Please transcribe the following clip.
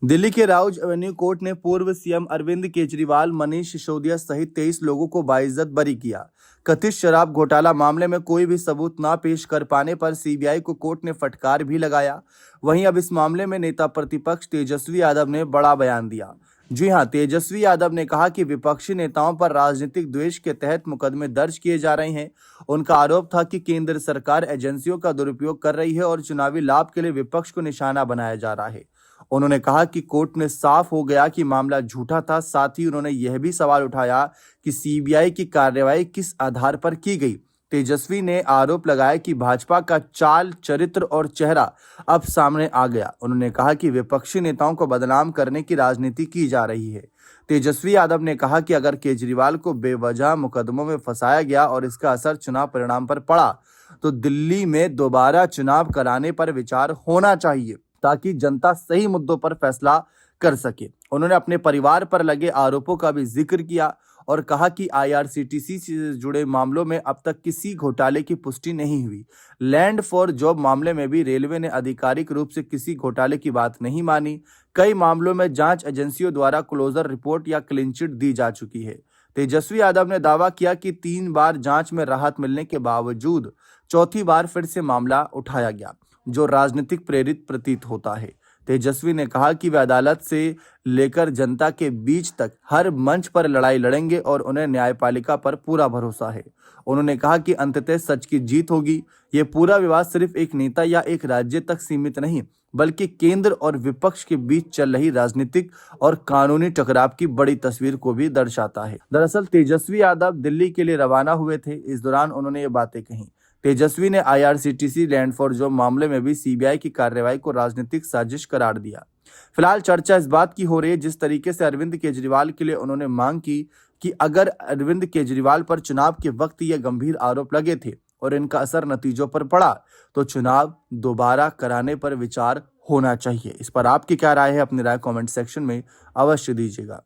दिल्ली के Rouse Avenue court ने पूर्व सीएम अरविंद केजरीवाल, मनीष सिसोदिया सहित 23 लोगों को बाइज्जत बरी किया। कथित शराब घोटाला मामले में कोई भी सबूत न पेश कर पाने पर सीबीआई को कोर्ट ने फटकार भी लगाया। वहीं अब इस मामले में नेता प्रतिपक्ष तेजस्वी यादव ने बड़ा बयान दिया। जी हां, तेजस्वी यादव ने कहा कि विपक्षी नेताओं पर राजनीतिक द्वेष के तहत मुकदमे दर्ज किए जा रहे हैं। उनका आरोप था कि केंद्र सरकार एजेंसियों का दुरुपयोग कर रही है और चुनावी लाभ के लिए विपक्ष को निशाना बनाया जा रहा है। उन्होंने कहा कि कोर्ट में साफ हो गया कि मामला झूठा था। साथ ही उन्होंने यह भी सवाल उठाया कि सीबीआई की कार्रवाई किस आधार पर की गई। तेजस्वी ने आरोप लगाया कि भाजपा का चाल, चरित्र और चेहरा अब सामने आ गया। उन्होंने कहा कि विपक्षी नेताओं को बदनाम करने की राजनीति की जा रही है। तेजस्वी यादव ने कहा कि अगर केजरीवाल को बेवजह मुकदमों में फंसाया गया और इसका असर चुनाव परिणाम पर पड़ा, तो दिल्ली में दोबारा चुनाव कराने पर विचार होना चाहिए ताकि जनता सही मुद्दों पर फैसला कर सके। उन्होंने अपने परिवार पर लगे आरोपों का भी जिक्र किया और कहा कि आईआरसीटीसी से जुड़े मामलों में अब तक किसी घोटाले की पुष्टि नहीं हुई। लैंड फॉर जॉब मामले में भी रेलवे ने आधिकारिक रूप से किसी घोटाले की बात नहीं मानी। कई मामलों में जांच एजेंसियों द्वारा क्लोजर रिपोर्ट या क्लीन चिट दी जा चुकी है। तेजस्वी यादव ने दावा किया कि 3 बार जांच में राहत मिलने के बावजूद चौथी बार फिर से मामला उठाया गया, जो राजनीतिक प्रेरित प्रतीत होता है। तेजस्वी ने कहा कि वे अदालत से लेकर जनता के बीच तक हर मंच पर लड़ाई लड़ेंगे और उन्हें न्यायपालिका पर पूरा भरोसा है। उन्होंने कहा कि अंततः सच की जीत होगी। ये पूरा विवाद सिर्फ एक नेता या एक राज्य तक सीमित नहीं, बल्कि केंद्र और विपक्ष के बीच चल रही राजनीतिक और कानूनी टकराव की बड़ी तस्वीर को भी दर्शाता है। दरअसल तेजस्वी यादव दिल्ली के लिए रवाना हुए थे। इस दौरान उन्होंने ये बातें कही। तेजस्वी ने आईआरसीटीसी लैंड फॉर जॉब मामले में भी सीबीआई की कार्रवाई को राजनीतिक साजिश करार दिया। फिलहाल चर्चा इस बात की हो रही है, जिस तरीके से अरविंद केजरीवाल के लिए उन्होंने मांग की कि अगर अरविंद केजरीवाल पर चुनाव के वक्त ये गंभीर आरोप लगे थे और इनका असर नतीजों पर पड़ा, तो चुनाव दोबारा कराने पर विचार होना चाहिए। इस पर आपकी क्या राय है? अपनी राय कमेंट सेक्शन में अवश्य दीजिएगा।